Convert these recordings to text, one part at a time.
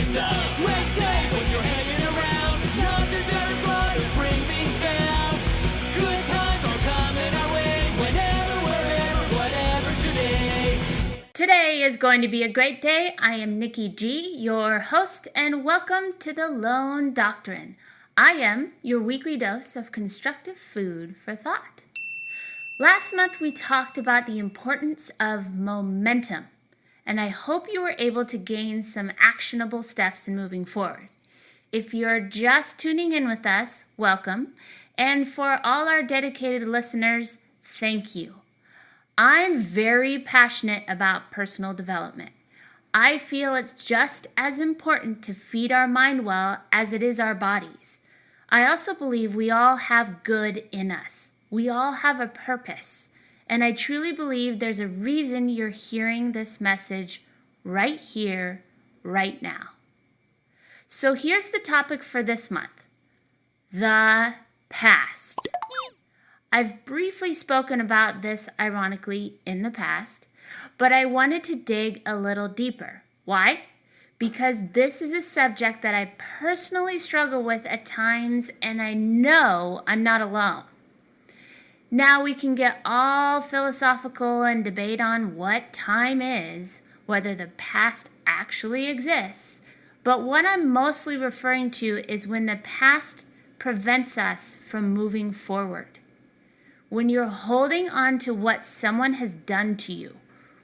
It's a great day when you're hanging around. Nothing's ever gonna bring me down. Good times are coming our way. Whenever, wherever, whatever today. Today is going to be a great day. I am Nikki G, your host, and welcome to the Lone Doctrine. I am your weekly dose of constructive food for thought. Last month we talked about the importance of momentum, and I hope you were able to gain some actionable steps in moving forward. If you're just tuning in with us, welcome, and for all our dedicated listeners, thank you. I'm very passionate about personal development. I feel it's just as important to feed our mind well as it is our bodies. I also believe we all have good in us. We all have a purpose. And I truly believe there's a reason you're hearing this message right here, right now. So here's the topic for this month: the past. I've briefly spoken about this, ironically, in the past, but I wanted to dig a little deeper. Why? Because this is a subject that I personally struggle with at times, and I know I'm not alone. Now we can get all philosophical and debate on what time is, whether the past actually exists, but what I'm mostly referring to is when the past prevents us from moving forward. When you're holding on to what someone has done to you,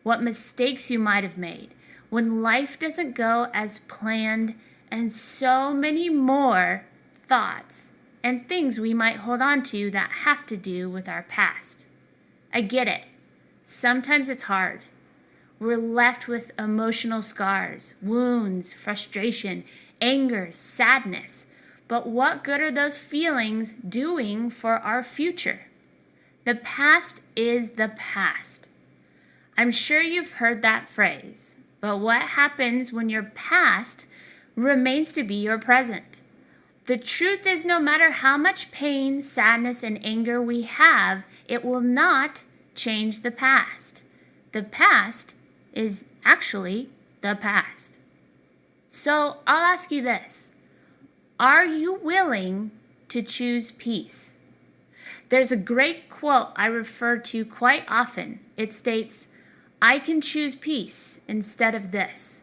what mistakes you might have made, when life doesn't go as planned, and so many more thoughts and things we might hold on to that have to do with our past. I get it. Sometimes it's hard. We're left with emotional scars, wounds, frustration, anger, sadness. But what good are those feelings doing for our future? The past is the past. I'm sure you've heard that phrase. But what happens when your past remains to be your present? The truth is, no matter how much pain, sadness, and anger we have, it will not change the past. The past is actually the past. So I'll ask you this: are you willing to choose peace? There's a great quote I refer to quite often. It states, "I can choose peace instead of this."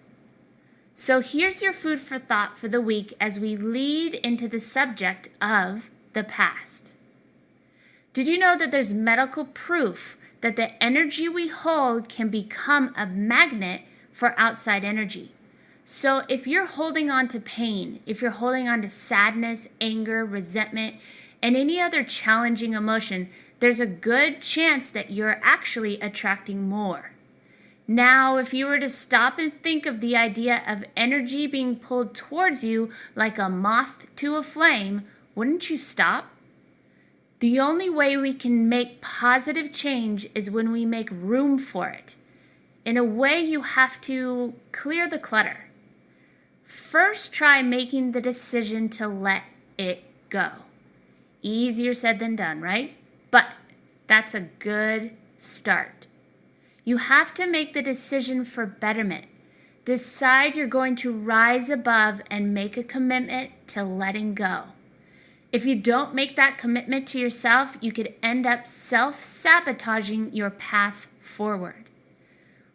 So here's your food for thought for the week as we lead into the subject of the past. Did you know that there's medical proof that the energy we hold can become a magnet for outside energy? So if you're holding on to pain, if you're holding on to sadness, anger, resentment, and any other challenging emotion, there's a good chance that you're actually attracting more. Now, if you were to stop and think of the idea of energy being pulled towards you like a moth to a flame, wouldn't you stop? The only way we can make positive change is when we make room for it. In a way, you have to clear the clutter. First, try making the decision to let it go. Easier said than done, right? But that's a good start. You have to make the decision for betterment. Decide you're going to rise above and make a commitment to letting go. If you don't make that commitment to yourself, you could end up self-sabotaging your path forward.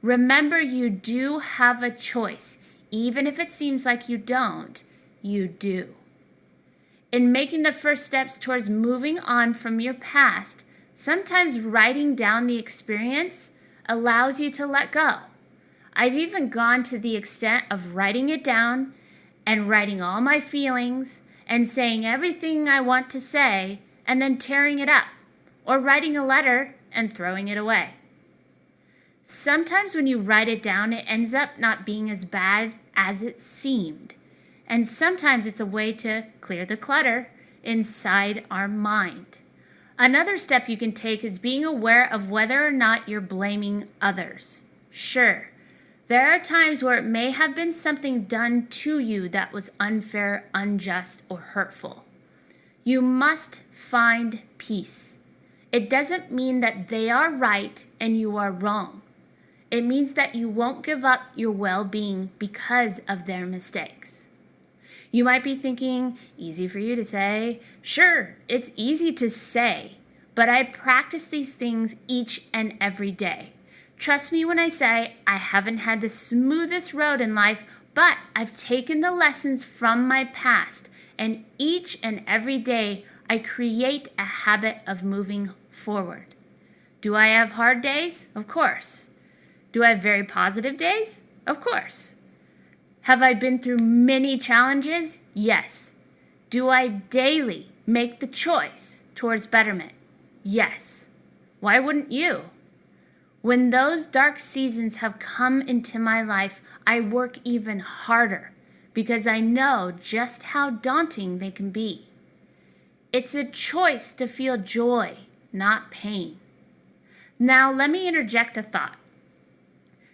Remember, you do have a choice. Even if it seems like you don't, you do. In making the first steps towards moving on from your past, sometimes writing down the experience allows you to let go. I've even gone to the extent of writing it down and writing all my feelings and saying everything I want to say and then tearing it up, or writing a letter and throwing it away. Sometimes when you write it down, it ends up not being as bad as it seemed. And sometimes it's a way to clear the clutter inside our mind. Another step you can take is being aware of whether or not you're blaming others. Sure, there are times where it may have been something done to you that was unfair, unjust, or hurtful. You must find peace. It doesn't mean that they are right and you are wrong. It means that you won't give up your well-being because of their mistakes. You might be thinking, easy for you to say. Sure, it's easy to say, but I practice these things each and every day. Trust me when I say I haven't had the smoothest road in life, but I've taken the lessons from my past, and each and every day I create a habit of moving forward. Do I have hard days? Of course. Do I have very positive days? Of course. Have I been through many challenges? Yes. Do I daily make the choice towards betterment? Yes. Why wouldn't you? When those dark seasons have come into my life, I work even harder because I know just how daunting they can be. It's a choice to feel joy, not pain. Now, let me interject a thought.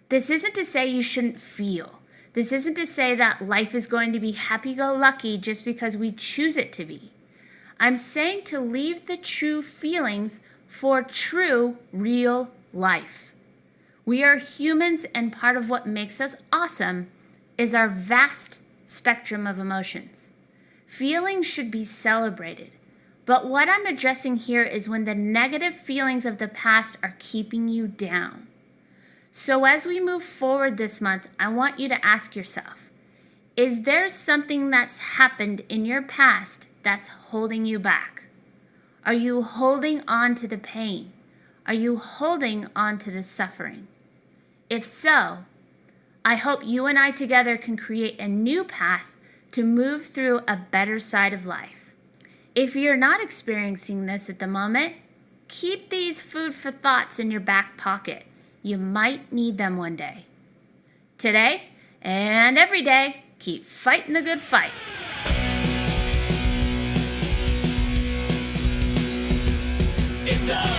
This isn't to say you shouldn't feel. This isn't to say that life is going to be happy-go-lucky just because we choose it to be. I'm saying to leave the true feelings for true, real life. We are humans, and part of what makes us awesome is our vast spectrum of emotions. Feelings should be celebrated, but what I'm addressing here is when the negative feelings of the past are keeping you down. So as we move forward this month, I want you to ask yourself, is there something that's happened in your past that's holding you back? Are you holding on to the pain? Are you holding on to the suffering? If so, I hope you and I together can create a new path to move through a better side of life. If you're not experiencing this at the moment, keep these food for thoughts in your back pocket. You might need them one day. Today and every day, keep fighting the good fight. It's a